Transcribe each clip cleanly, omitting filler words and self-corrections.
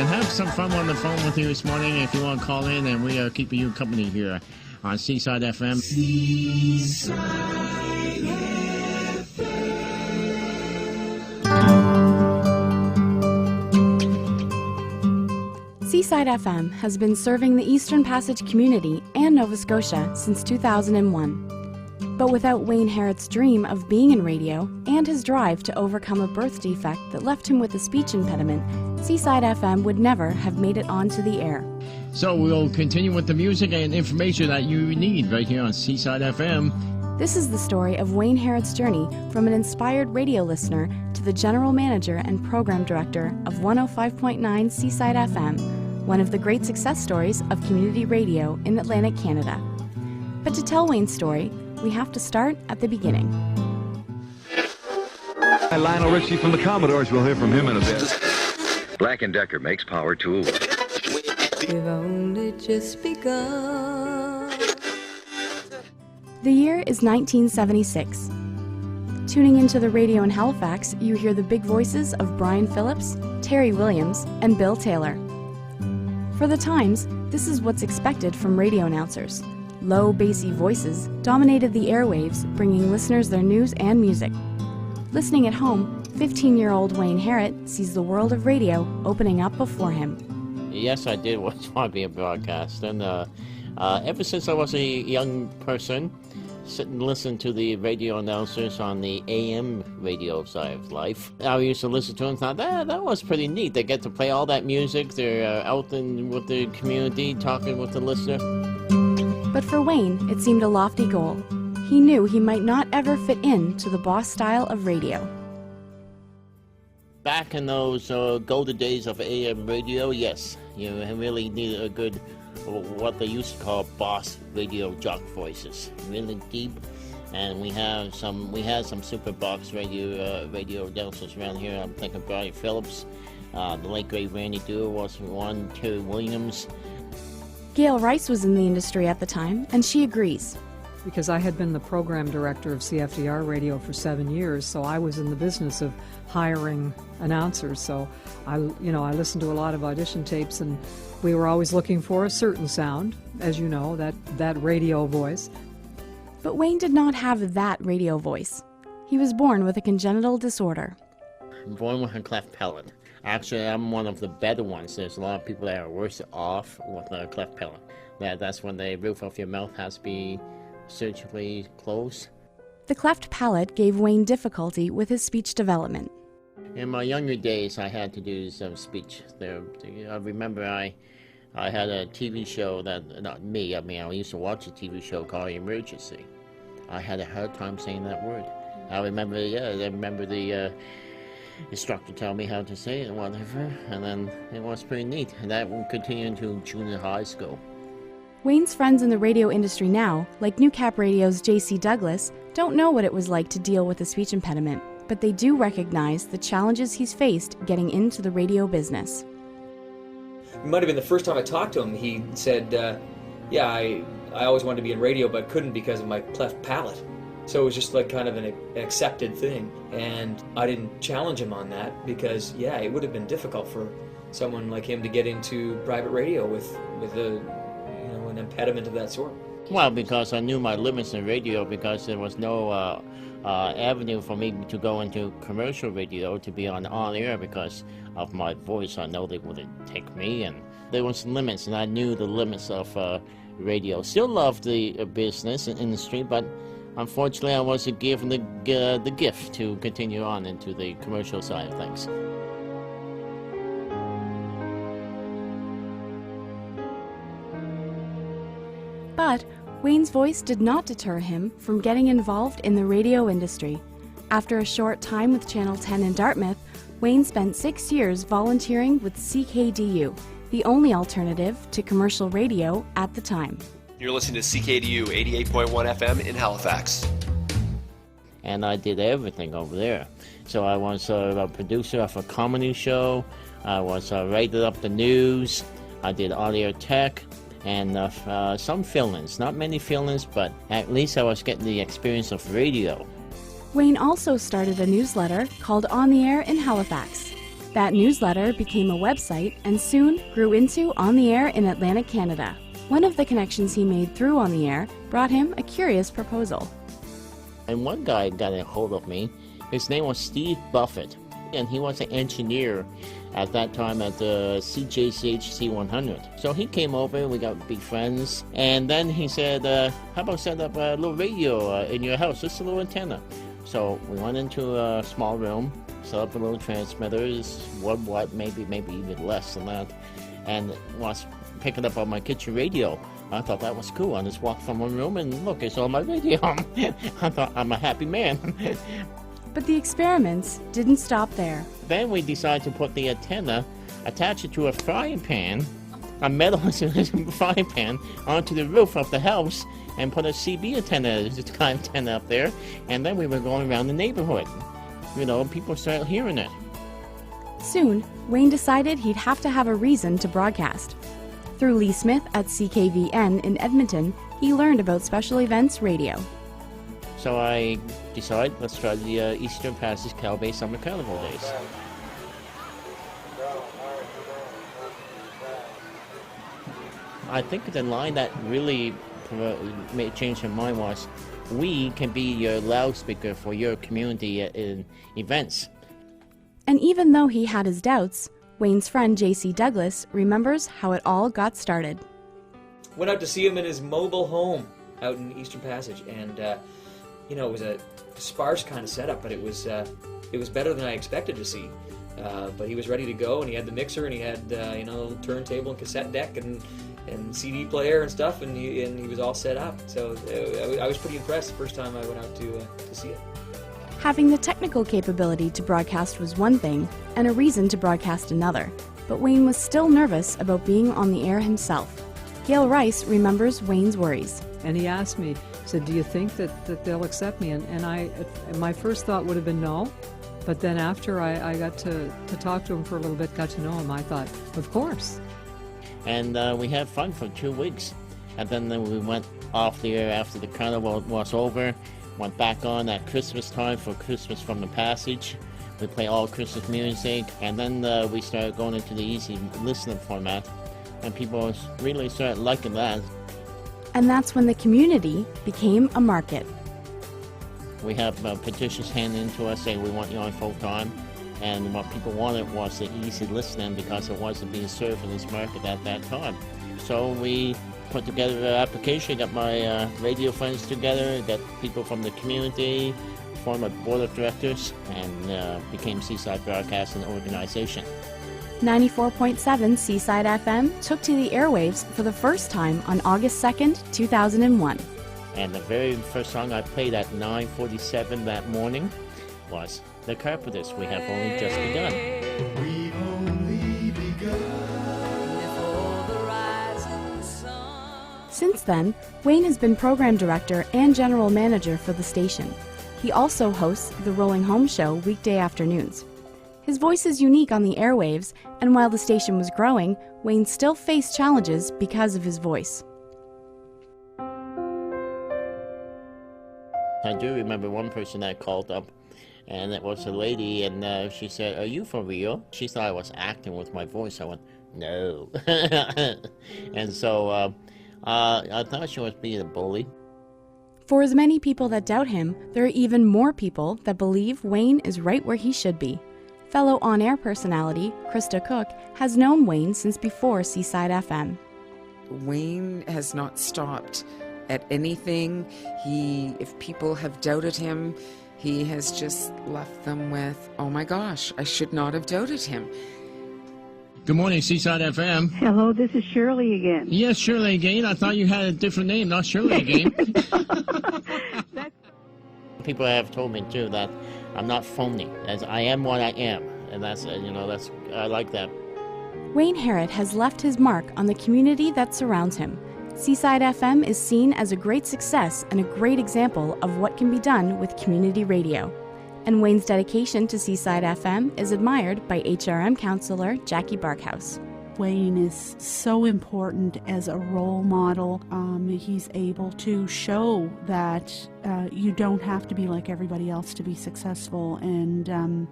and have some fun on the phone with you this morning if you want to call in, and we are keeping you company here on Seaside FM. Seaside FM. Seaside FM has been serving the Eastern Passage community and Nova Scotia since 2001. But without Wayne Harrett's dream of being in radio and his drive to overcome a birth defect that left him with a speech impediment, Seaside FM would never have made it onto the air. So we'll continue with the music and information that you need right here on Seaside FM. This is the story of Wayne Harrett's journey from an inspired radio listener to the general manager and program director of 105.9 Seaside FM, one of the great success stories of community radio in Atlantic Canada. But to tell Wayne's story, we have to start at the beginning. Lionel Richie from the Commodores. We'll hear from him in a bit. Black & Decker makes power tools. We've only just begun. The year is 1976. Tuning into the radio in Halifax, you hear the big voices of Brian Phillips, Terry Williams, and Bill Taylor. For the times, this is what's expected from radio announcers. Low, bassy voices dominated the airwaves, bringing listeners their news and music. Listening at home, 15-year-old Wayne Harrett sees the world of radio opening up before him. Yes, I did want to be a broadcaster, and ever since I was a young person, sitting and listening to the radio announcers on the AM radio side of life, I used to listen to them and thought, that was pretty neat. They get to play all that music, they're out with the community, talking with the listener. But for Wayne, it seemed a lofty goal. He knew he might not ever fit into the boss style of radio. Back in those golden days of AM radio, yes, you really needed a good, what they used to call boss radio jock voices, really deep. And we had some super box radio announcers around here. I'm thinking Brian Phillips, the late great Randy Dewar was one, Terry Williams. Gail Rice was in the industry at the time, and she agrees. Because I had been the program director of CFDR radio for 7 years, so I was in the business of hiring announcers. So I listened to a lot of audition tapes, and we were always looking for a certain sound, as you know, that radio voice. But Wayne did not have that radio voice. He was born with a congenital disorder. I'm born with a cleft palate. Actually, I'm one of the better ones. There's a lot of people that are worse off with a cleft palate. That's when the roof of your mouth has to be surgically closed. The cleft palate gave Wayne difficulty with his speech development. In my younger days, I had to do some speech. I remember I had a TV show not me, I used to watch a TV show called Emergency. I had a hard time saying that word. I remember the instructor tell me how to say it and whatever, and then it was pretty neat. And that will continue into junior high school. Wayne's friends in the radio industry now, like New Cap Radio's J.C. Douglas, don't know what it was like to deal with a speech impediment, but they do recognize the challenges he's faced getting into the radio business. It might have been the first time I talked to him. He said, I always wanted to be in radio, but couldn't because of my cleft palate. So it was just like kind of an accepted thing. And I didn't challenge him on that because, it would have been difficult for someone like him to get into private radio with an impediment of that sort. Well, because I knew my limits in radio, because there was no avenue for me to go into commercial radio to be on air because of my voice. I know they wouldn't take me, and there was limits, and I knew the limits of radio. Still loved the business and industry, but unfortunately I wasn't given the gift to continue on into the commercial side of things. But Wayne's voice did not deter him from getting involved in the radio industry. After a short time with Channel 10 in Dartmouth, Wayne spent 6 years volunteering with CKDU, the only alternative to commercial radio at the time. You're listening to CKDU 88.1 FM in Halifax. And I did everything over there. So I was a producer of a comedy show, I was rated up the news, I did audio tech, and some fill-ins. Not many fill-ins, but at least I was getting the experience of radio. Wayne also started a newsletter called On the Air in Halifax. That newsletter became a website and soon grew into On the Air in Atlantic Canada. One of the connections he made through On the Air brought him a curious proposal. And one guy got a hold of me. His name was Steve Buffett, and he was an engineer at that time at the CJCH C100. So he came over, we got big friends, and then he said, how about set up a little radio in your house, just a little antenna. So we went into a small room, set up a little transmitters, one watt, maybe even less than that, and was picking up on my kitchen radio. I thought that was cool. I just walked from one room and look, it's on my radio. I thought I'm a happy man. But the experiments didn't stop there. Then we decided to put the antenna, attach it to a frying pan, a metal frying pan, onto the roof of the house, and put a CB antenna, this kind of antenna up there, and then we were going around the neighborhood. You know, people started hearing it. Soon, Wayne decided he'd have to have a reason to broadcast. Through Lee Smith at CKVN in Edmonton, he learned about special events radio. So I decided, let's try the Eastern Passage Cal Bay Summer Carnival days. I think the line that really made change my mind was, we can be your loudspeaker for your community in events. And even though he had his doubts, Wayne's friend J.C. Douglas remembers how it all got started. Went out to see him in his mobile home out in Eastern Passage, and you know, it was a sparse kind of setup, but it was better than I expected to see. But he was ready to go, and he had the mixer, and he had you know, a little turntable and cassette deck and CD player and stuff, and he was all set up. So I was pretty impressed the first time I went out to see it. Having the technical capability to broadcast was one thing, and a reason to broadcast another. But Wayne was still nervous about being on the air himself. Gail Rice remembers Wayne's worries. And he asked me, said, do you think that they'll accept me? And my first thought would have been no. But then after I got to talk to him for a little bit, got to know him, I thought, of course. And we had fun for 2 weeks. And then we went off the air after the carnival was over. Went back on at Christmas time for Christmas from the Passage. We play all Christmas music. And then we started going into the easy listening format. And people really started liking that. And that's when the community became a market. We have petitions handed in to us saying we want you on full time. And what people wanted was the easy listening because it wasn't being served in this market at that time. So we put together an application, got my radio friends together, got people from the community, formed a board of directors, and became Seaside Broadcasting Organization. 94.7 Seaside FM took to the airwaves for the first time on August 2nd, 2001. And the very first song I played at 9:47 that morning was The Carpenters, We Have Only Just Begun. We've only begun before the rising sun. Since then, Wayne has been program director and general manager for the station. He also hosts the Rolling Home Show weekday afternoons. His voice is unique on the airwaves, and while the station was growing, Wayne still faced challenges because of his voice. I do remember one person that called up, and it was a lady, and she said, "Are you for real?" She thought I was acting with my voice. I went, "No." And so I thought she was being a bully. For as many people that doubt him, there are even more people that believe Wayne is right where he should be. Fellow on-air personality Krista Cook has known Wayne since before Seaside FM. Wayne has not stopped at anything. If people have doubted him, he has just left them with, oh my gosh, I should not have doubted him. Good morning, Seaside FM. Hello, this is Shirley again. Yes, Shirley again. I thought you had a different name, not Shirley again. People have told me too that I'm not phony, as I am what I am, and that's I like that. Wayne Harrett has left his mark on the community that surrounds him. Seaside FM is seen as a great success and a great example of what can be done with community radio. And Wayne's dedication to Seaside FM is admired by HRM counselor Jackie Barkhouse. Wayne is so important as a role model. He's able to show that you don't have to be like everybody else to be successful. And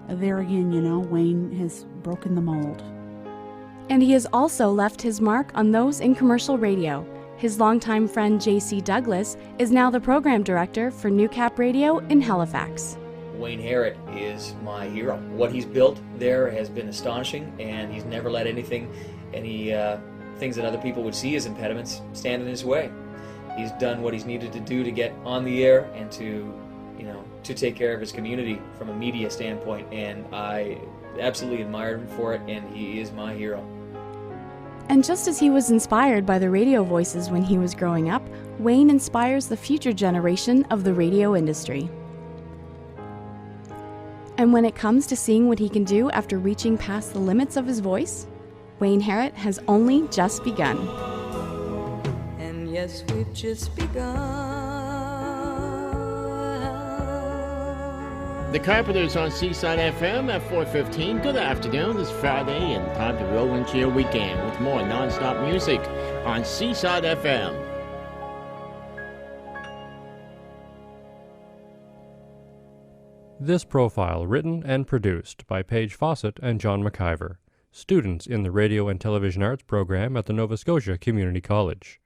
there again, Wayne has broken the mold. And he has also left his mark on those in commercial radio. His longtime friend J.C. Douglas is now the program director for New Cap Radio in Halifax. Wayne Harrett is my hero. What he's built there has been astonishing, and he's never let any things that other people would see as impediments stand in his way. He's done what he's needed to do to get on the air and to take care of his community from a media standpoint, and I absolutely admire him for it, and he is my hero. And just as he was inspired by the radio voices when he was growing up, Wayne inspires the future generation of the radio industry. And when it comes to seeing what he can do after reaching past the limits of his voice, Wayne Harrett has only just begun. And yes, we've just begun. The Carpenters on Seaside FM at 4:15. Good afternoon. It's Friday and time to roll into your weekend with more non-stop music on Seaside FM. This profile written and produced by Paige Fawcett and John McIver, students in the Radio and Television Arts program at the Nova Scotia Community College.